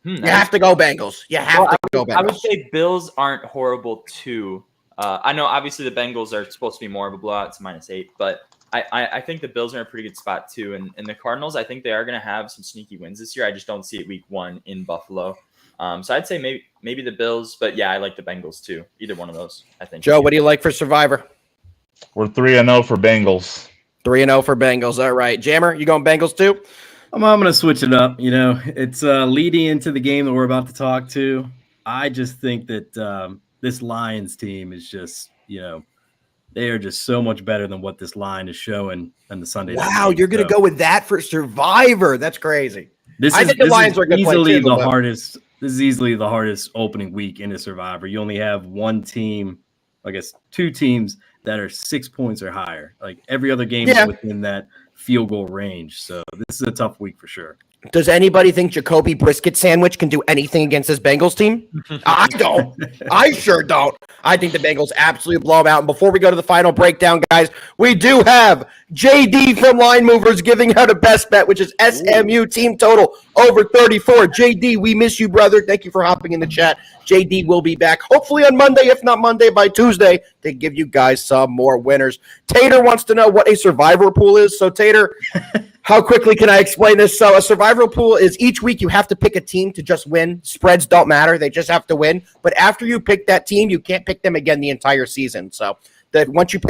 You have to go Bengals. You have to go Bengals. I would say Bills aren't horrible too. I know obviously the Bengals are supposed to be more of a blowout. It's -8, but I think the Bills are in a pretty good spot too. And the Cardinals, I think they are going to have some sneaky wins this year. I just don't see it week one in Buffalo. So I'd say maybe the Bills, but yeah, I like the Bengals too. Either one of those, I think. Joe, what do you like for Survivor? We're 3-0 for Bengals. 3-0 for Bengals. All right. Jammer, you going Bengals too? I'm going to switch it up. It's leading into the game that we're about to talk to. I just think that this Lions team is just, they are just so much better than what this line is showing on the Sunday night. Wow, you're going to go with that for Survivor. That's crazy. I think the Lions are easily the hardest. This is easily the hardest opening week into Survivor. You only have one team, I guess 2 teams that are 6 points or higher. Like every other game is within that field goal range. So this is a tough week for sure. Does anybody think Jacoby Brisket Sandwich can do anything against this Bengals team? I don't. I sure don't. I think the Bengals absolutely blow them out. And before we go to the final breakdown, guys, we do have JD from Line Movers giving out a best bet, which is SMU team total over 34. JD, we miss you, brother. Thank you for hopping in the chat. JD will be back hopefully on Monday, if not Monday, by Tuesday, to give you guys some more winners. Tater wants to know what a Survivor Pool is. So, Tater, how quickly can I explain this? So a Survivor Pool is each week you have to pick a team to just win. Spreads don't matter. They just have to win. But after you pick that team, you can't pick them again the entire season. So that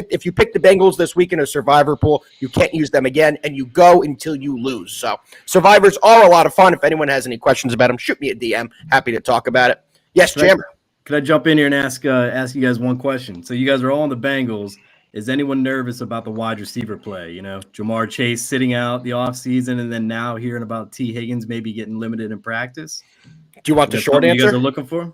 if you pick the Bengals this week in a Survivor Pool, you can't use them again, and you go until you lose. So Survivors are a lot of fun. If anyone has any questions about them, shoot me a DM. Happy to talk about it. Yes, Jammer. Could I jump in here and ask you guys one question? So you guys are all on the Bengals. Is anyone nervous about the wide receiver play? Jamar Chase sitting out the offseason and then now hearing about T. Higgins maybe getting limited in practice. Do you want the That's short something you guys answer? are looking for?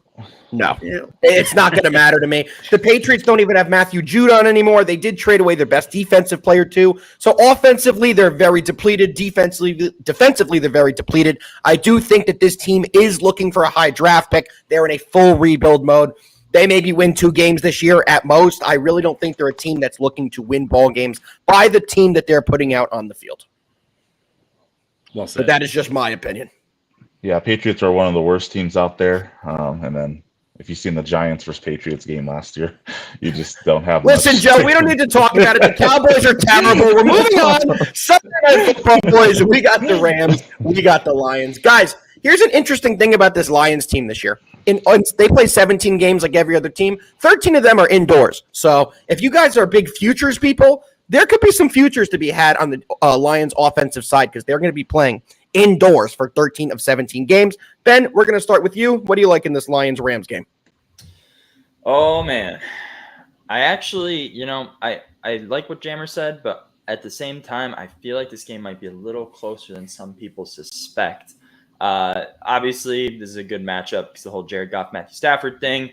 No. Yeah. It's not going to matter to me. The Patriots don't even have Matthew Judon anymore. They did trade away their best defensive player, too. So offensively, they're very depleted. Defensively, they're very depleted. I do think that this team is looking for a high draft pick. They're in a full rebuild mode. They maybe win 2 games this year at most. I really don't think they're a team that's looking to win ball games by the team that they're putting out on the field. Well said. But that is just my opinion. Yeah, Patriots are one of the worst teams out there. And then if you've seen the Giants versus Patriots game last year, you just don't have Listen, much. Joe, we don't need to talk about it. The Cowboys are terrible. We're moving on. Sunday Night Football, boys. We got the Rams. We got the Lions. Guys, here's an interesting thing about this Lions team this year. They play 17 games like every other team. 13 of them are indoors. So if you guys are big futures people, there could be some futures to be had on the Lions offensive side because they're going to be playing indoors for 13 of 17 games. Ben, we're going to start with you. What do you like in this Lions-Rams game? Oh, man. I actually, I like what Jammer said, but at the same time, I feel like this game might be a little closer than some people suspect. Obviously, this is a good matchup because the whole Jared Goff, Matthew Stafford thing.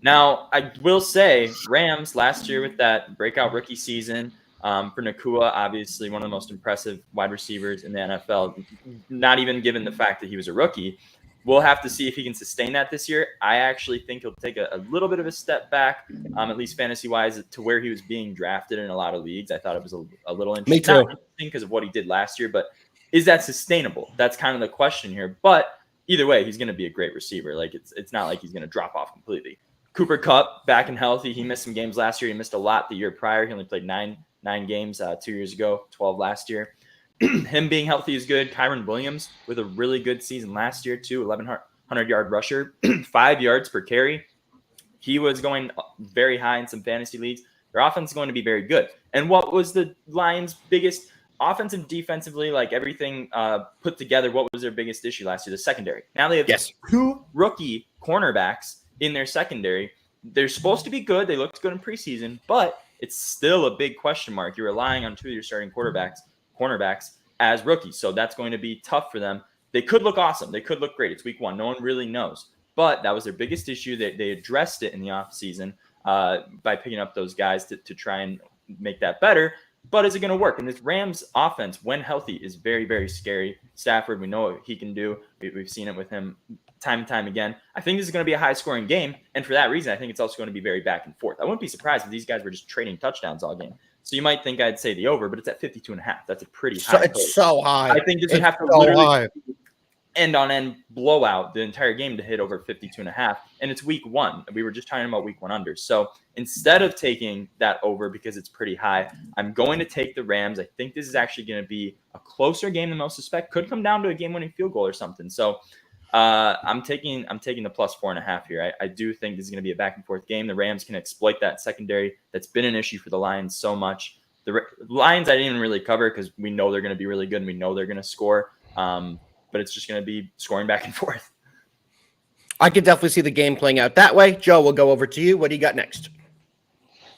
Now, I will say Rams last year with that breakout rookie season, for Nakua, obviously one of the most impressive wide receivers in the NFL, not even given the fact that he was a rookie. We'll have to see if he can sustain that this year. I actually think he'll take a little bit of a step back, at least fantasy-wise, to where he was being drafted in a lot of leagues. I thought it was a little interesting. Me too. Not interesting because of what he did last year, but is that sustainable? That's kind of the question here. But either way, he's going to be a great receiver. Like it's not like he's going to drop off completely. Cooper Kupp, back and healthy. He missed some games last year. He missed a lot the year prior. He only played nine games 2 years ago, 12 last year. Him being healthy is good. Kyron Williams with a really good season last year too, 1,100-yard rusher, 5 yards per carry. He was going very high in some fantasy leagues. Their offense is going to be very good. And what was the Lions' biggest offensive, defensively, like everything put together? What was their biggest issue last year? The secondary. Now they have 2 rookie cornerbacks in their secondary. They're supposed to be good. They looked good in preseason, but it's still a big question mark. You're relying on 2 of your starting cornerbacks as rookies. So that's going to be tough for them. They could look awesome. They could look great. It's week 1. No one really knows. But that was their biggest issue. They addressed it in the offseason by picking up those guys to try and make that better. But is it going to work? And this Rams offense, when healthy, is very, very scary. Stafford, we know what he can do. We've seen it with him time and time again. I think this is going to be a high-scoring game. And for that reason, I think it's also going to be very back and forth. I wouldn't be surprised if these guys were just trading touchdowns all game. So you might think I'd say the over, but it's at 52.5. That's a pretty high. It's so high. I think this would have to literally end-on-end blowout the entire game to hit over 52.5. And it's week 1. We were just talking about week 1 under. So instead of taking that over because it's pretty high, I'm going to take the Rams. I think this is actually going to be a closer game than most suspect. Could come down to a game-winning field goal or something. So I'm taking the plus 4.5 here. I do think this is going to be a back and forth game. The Rams can exploit that secondary. That's been an issue for the Lions so much. The Lions I didn't even really cover because we know they're going to be really good and we know they're going to score. But it's just going to be scoring back and forth. I could definitely see the game playing out that way. Joe, we'll go over to you. What do you got next?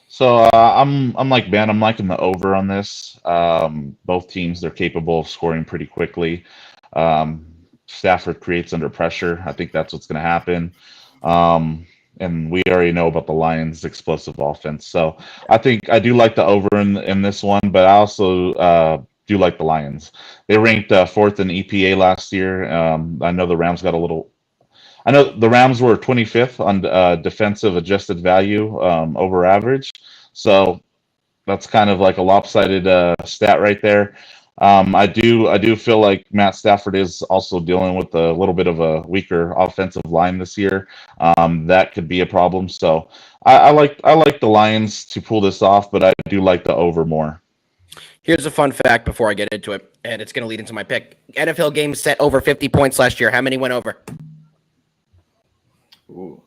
So I'm like Ben. I'm liking the over on this. Both teams, they're capable of scoring pretty quickly. Stafford creates under pressure. I think that's what's going to happen. And we already know about the Lions' explosive offense. So I think I do like the over in this one, but I also do like the Lions. They ranked 4th in EPA last year. I know the Rams got a little. I know the Rams were 25th on defensive adjusted value over average. So that's kind of like a lopsided stat right there. I do feel like Matt Stafford is also dealing with a little bit of a weaker offensive line this year. That could be a problem. So I like the Lions to pull this off, but I do like the over more. Here's a fun fact before I get into it, and it's going to lead into my pick. NFL games set over 50 points last year. How many went over? Ooh.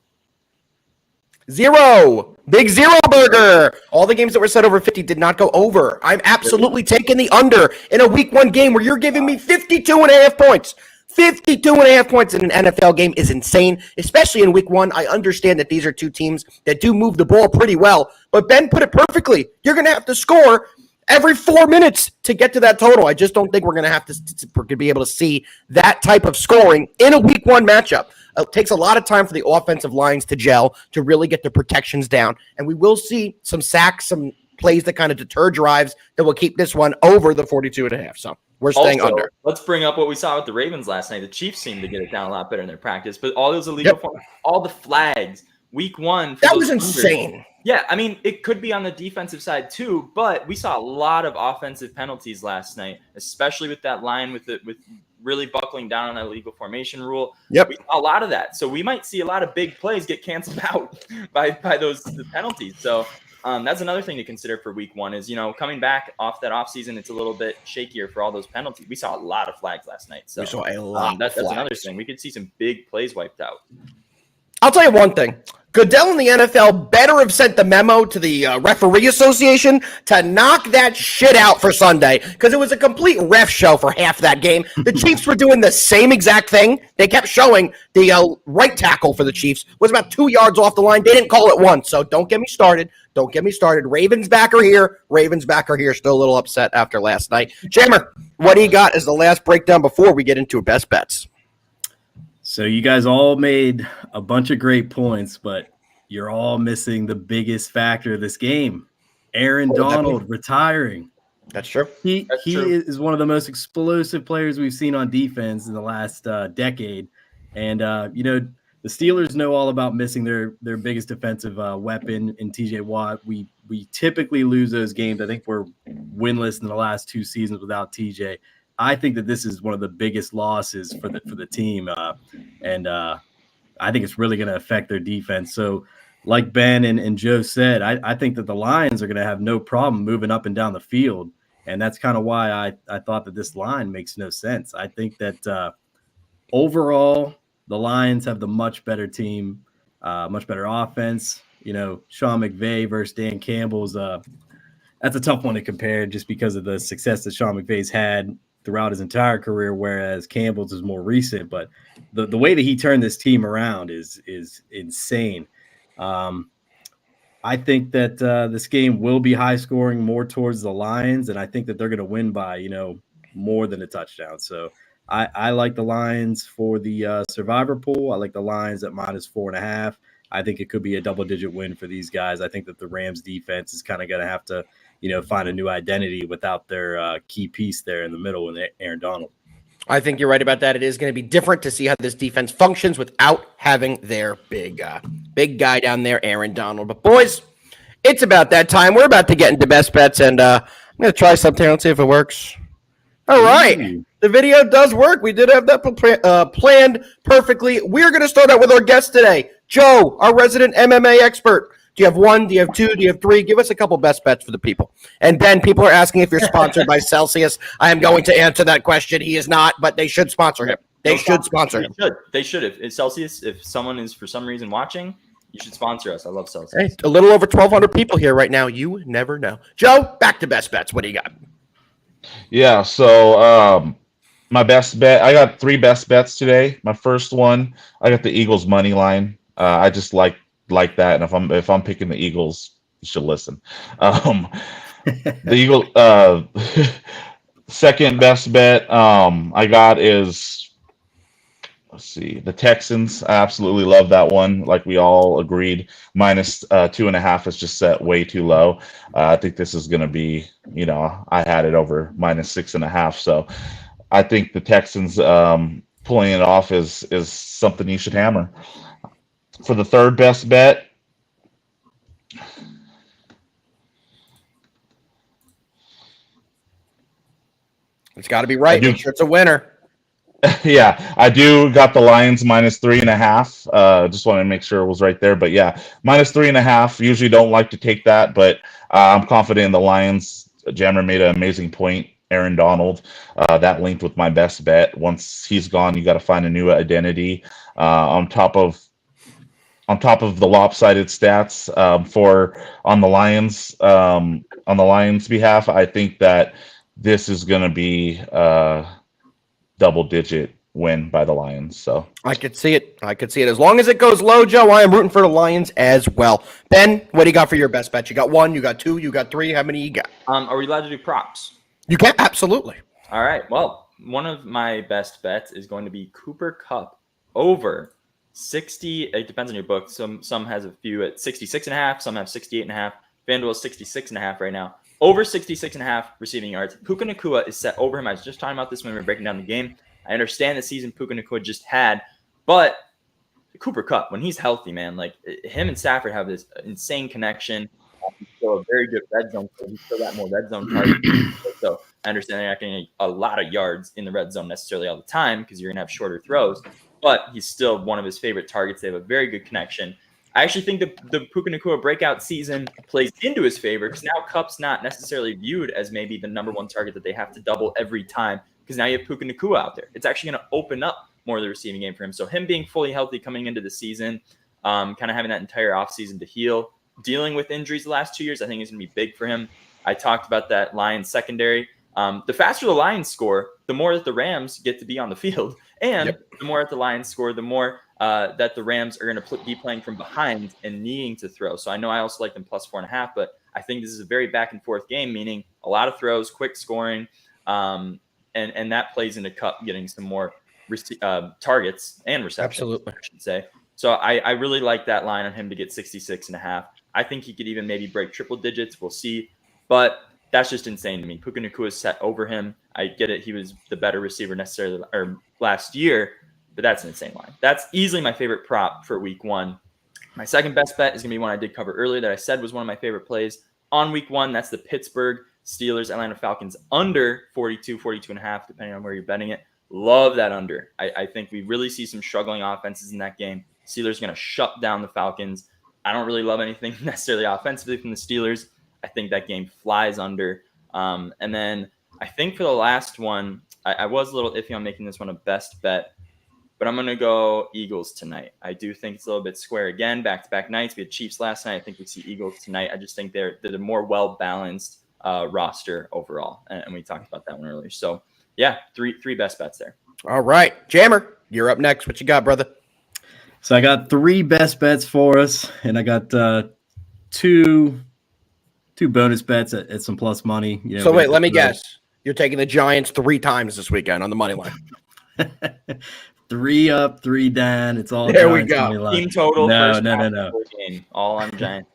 0. Big zero burger. All the games that were set over 50 did not go over. I'm absolutely taking the under in a week 1 game where you're giving me 52.5 points. 52.5 points in an NFL game is insane, especially in week 1. I understand that these are 2 teams that do move the ball pretty well, but Ben put it perfectly. You're going to have to score every 4 minutes to get to that total. I just don't think we're going to have to be able to see that type of scoring in a week one matchup. It takes a lot of time for the offensive lines to gel, to really get the protections down. And we will see some sacks, some plays that kind of deter drives that will keep this one over the 42.5. So we're staying Also, under. Let's bring up what we saw with the Ravens last night. The Chiefs seemed to get it down a lot better in their practice, but all those illegal, all the flags, week one. That was insane. Yeah, I mean, it could be on the defensive side too, but we saw a lot of offensive penalties last night, especially with that line with really buckling down on that illegal formation rule. Yep. We saw a lot of that. So we might see a lot of big plays get canceled out by the penalties. So that's another thing to consider for week one is, coming back off that offseason, it's a little bit shakier for all those penalties. We saw a lot of flags last night. So we saw a lot. That's another thing. We could see some big plays wiped out. I'll tell you one thing. Goodell and the NFL better have sent the memo to the referee association to knock that shit out for Sunday, because it was a complete ref show for half that game. The Chiefs were doing the same exact thing. They kept showing the right tackle for the Chiefs was about 2 yards off the line. They didn't call it once, so don't get me started. Don't get me started. Ravens back are here. Still a little upset after last night. Jammer, what do you got as the last breakdown before we get into best bets? So you guys all made a bunch of great points, but you're all missing the biggest factor of this game. Aaron Donald retiring. That's true. He is one of the most explosive players we've seen on defense in the last decade. And, the Steelers know all about missing their biggest defensive weapon in TJ Watt. We typically lose those games. I think we're winless in the last 2 seasons without TJ. I think that this is one of the biggest losses for the team, and I think it's really going to affect their defense. So, like Ben and Joe said, I think that the Lions are going to have no problem moving up and down the field, and that's kind of why I thought that this line makes no sense. I think that overall, the Lions have the much better team, much better offense. Sean McVay versus Dan Campbell's that's a tough one to compare just because of the success that Sean McVay's had throughout his entire career, whereas Campbell's is more recent. But the way that he turned this team around is insane. I think that this game will be high scoring, more towards the Lions, and I think that they're going to win by more than a touchdown. So I like the Lions for the survivor pool. I like the Lions at -4.5. I think it could be a double-digit win for these guys. I think that the Rams defense is kind of going to have to find a new identity without their key piece there in the middle with Aaron Donald. I think you're right about that. It is going to be different to see how this defense functions without having their big guy down there, Aaron Donald. But boys, it's about that time. We're about to get into best bets, and I'm going to try something. Let's see if it works. All right. The video does work. We did have that planned perfectly. We're going to start out with our guest today, Joe, our resident MMA expert. Do you have 1? Do you have 2? Do you have 3? Give us a couple best bets for the people. And Ben, people are asking if you're sponsored by Celsius. I am going to answer that question. He is not, but they should sponsor him. They should sponsor him. They should. If Celsius, if someone is for some reason watching, you should sponsor us. I love Celsius. Hey, a little over 1,200 people here right now. You never know. Joe, back to best bets. What do you got? Yeah, so my best bet, I got 3 best bets today. My first one, I got the Eagles money line. I just like that, and if I'm picking the Eagles, you should listen. The Eagle second best bet I got is, let's see, the Texans. I absolutely love that one. Like we all agreed, -2.5 is just set way too low. I think this is going to be, I had it over -6.5. So I think the Texans pulling it off is something you should hammer. For the third best bet, it's got to be right. Make sure it's a winner. Yeah, I do got the Lions -3.5. Just wanted to make sure it was right there. But yeah, -3.5. Usually don't like to take that, but I'm confident in the Lions. Jammer made an amazing point. Aaron Donald, that linked with my best bet. Once he's gone, you got to find a new identity. On top of the lopsided stats on the Lions behalf, I think that this is going to be double-digit win by the Lions. So I could see it. As long as it goes low, Joe, I am rooting for the Lions as well. Ben, what do you got for your best bet? You got 1, you got 2, you got 3. How many you got? Are we allowed to do props? You can, absolutely. All right. Well, one of my best bets is going to be Cooper Kupp over 60. It depends on your book. Some has a few at 66.5. Some have 68.5. FanDuel is 66.5 right now. Over 66.5 receiving yards. Puka Nacua is set over him. I was just talking about this when we were breaking down the game. I understand the season Puka Nacua just had, but Cooper Kupp, when he's healthy, man, like him and Stafford have this insane connection. He's still a very good red zone. He's still got more red zone targets. So I understand they're not getting a lot of yards in the red zone necessarily all the time because you're going to have shorter throws, but he's still one of his favorite targets. They have a very good connection. I actually think the Puka Nacua breakout season plays into his favor because now Kupp's not necessarily viewed as maybe the number one target that they have to double every time because now you have Puka Nacua out there. It's actually going to open up more of the receiving game for him. So him being fully healthy coming into the season, kind of having that entire offseason to heal, dealing with injuries the last 2 years, I think is going to be big for him. I talked about that Lions secondary. The faster the Lions score, the more that the Rams get to be on the field. And the more that the Lions score, the more that the Rams are going to be playing from behind and needing to throw. So I know I also like them plus 4.5, but I think this is a very back and forth game, meaning a lot of throws, quick scoring, and that plays into Kupp getting some more targets and receptions, Absolutely. I should say. So I really like that line on him to get 66.5. I think he could even maybe break triple digits. We'll see. But that's just insane to me. Puka Nacua is set over him. I get it. He was the better receiver necessarily or last year, but that's an insane line. That's easily my favorite prop for week 1. My second best bet is going to be one I did cover earlier that I said was one of my favorite plays on week 1. That's the Pittsburgh Steelers, Atlanta Falcons under 42.5, depending on where you're betting it. Love that under. I think we really see some struggling offenses in that game. Steelers are going to shut down the Falcons. I don't really love anything necessarily offensively from the Steelers. I think that game flies under. And then I think for the last one, I was a little iffy on making this one a best bet, but I'm going to go Eagles tonight. I do think it's a little bit square again, back-to-back nights. We had Chiefs last night. I think we see Eagles tonight. I just think they're a more well-balanced roster overall, and we talked about that one earlier. So, yeah, three best bets there. All right. Jammer, you're up next. What you got, brother? So I got 3 best bets for us, and I got two bonus bets at some plus money. You know, so wait, let me guess. You're taking the Giants 3 times this weekend on the money line. 3 up, 3 down. It's all there. We Giants go. Team total. No. Game, all on Giants.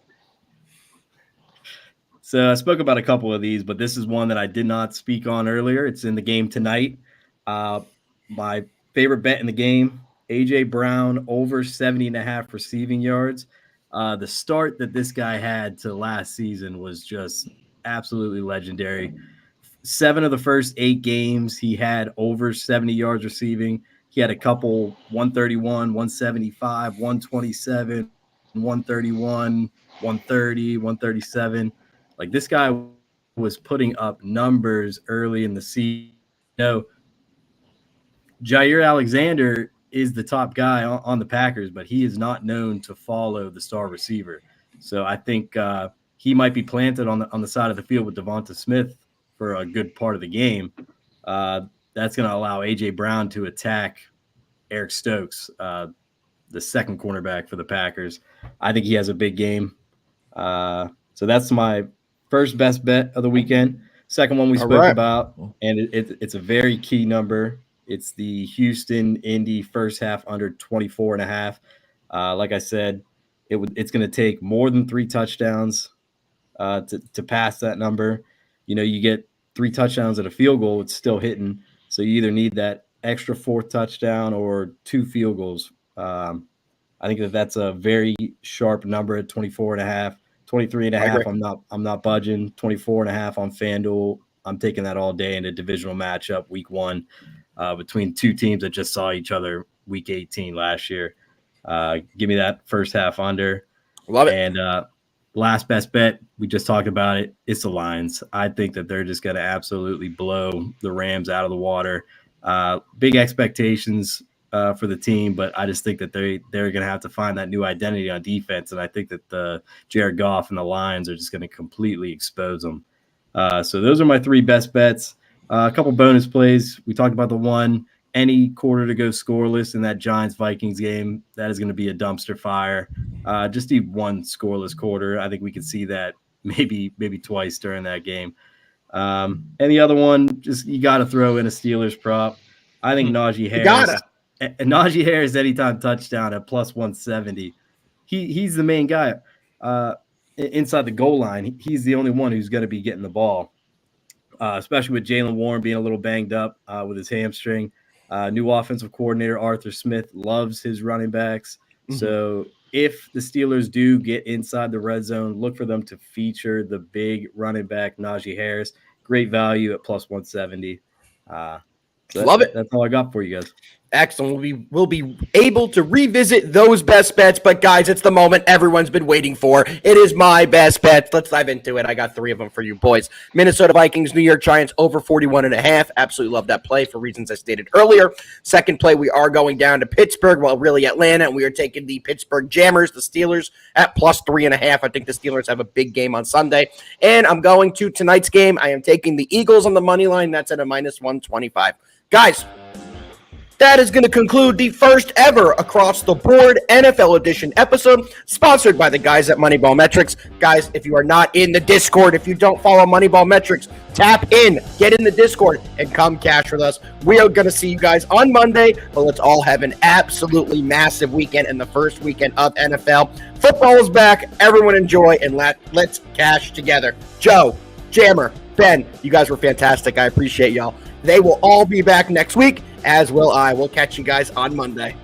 So I spoke about a couple of these, but this is one that I did not speak on earlier. It's in the game tonight. My favorite bet in the game, A.J. Brown over 70.5 receiving yards. The start that this guy had to last season was just absolutely legendary. 7 of the first 8 games, he had over 70 yards receiving. He had a couple 131, 175, 127, 131, 130, 137. Like this guy was putting up numbers early in the season. You know, Jair Alexander is the top guy on the Packers, but he is not known to follow the star receiver. So I think he might be planted on the side of the field with Devonta Smith for a good part of the game. That's going to allow A.J. Brown to attack Eric Stokes, the second cornerback for the Packers. I think he has a big game. So that's my first best bet of the weekend. Second one we spoke about, and it's a very key number. It's the Houston-Indy first half under 24.5. Like I said, it's going to take more than 3 touchdowns to pass that number. You know, you get 3 touchdowns and a field goal, it's still hitting. So you either need that extra 4th touchdown or 2 field goals. I think that's a very sharp number at 24.5. 23.5, I'm not budging. 24.5 on FanDuel. I'm taking that all day in a divisional matchup, week 1, between 2 teams that just saw each other week 18 last year. Give me that first half under. Love it. And last best bet, we just talked about it. It's the Lions. I think that they're just going to absolutely blow the Rams out of the water. Big expectations for the team, but I just think that they're going to have to find that new identity on defense, and I think that the Jared Goff and the Lions are just going to completely expose them. So those are my 3 best bets. A couple bonus plays. We talked about the one, any quarter to go scoreless in that Giants-Vikings game, that is going to be a dumpster fire. Just need one scoreless quarter. I think we could see that maybe twice during that game. And the other one, just you got to throw in a Steelers prop. I think Najee Harris anytime touchdown at plus 170. He's the main guy inside the goal line. He's the only one who's going to be getting the ball, especially with Jalen Warren being a little banged up with his hamstring. New offensive coordinator Arthur Smith loves his running backs. Mm-hmm. So if the Steelers do get inside the red zone, look for them to feature the big running back Najee Harris. Great value at plus 170. Love it. That's all I got for you guys. Excellent. We'll be able to revisit those best bets, but guys, it's the moment everyone's been waiting for. It is my best bets. Let's dive into it. I got 3 of them for you boys. Minnesota Vikings, New York Giants over 41.5. Absolutely love that play for reasons I stated earlier. Second play, we are going down to Pittsburgh, well, really Atlanta, and we are taking the Pittsburgh Jammers, the Steelers, at plus 3.5. I think the Steelers have a big game on Sunday. And I'm going to tonight's game. I am taking the Eagles on the money line. That's at a minus 125. Guys, that is going to conclude the first ever Across the Board NFL Edition episode, sponsored by the guys at MoneyBall Metrics. Guys, if you are not in the Discord, if you don't follow MoneyBall Metrics, tap in, get in the Discord, and come cash with us. We are going to see you guys on Monday, but let's all have an absolutely massive weekend and the first weekend of NFL. Football is back. Everyone enjoy, and let's cash together. Joe, Jammer, Ben, you guys were fantastic. I appreciate y'all. They will all be back next week, as will I. We'll catch you guys on Monday.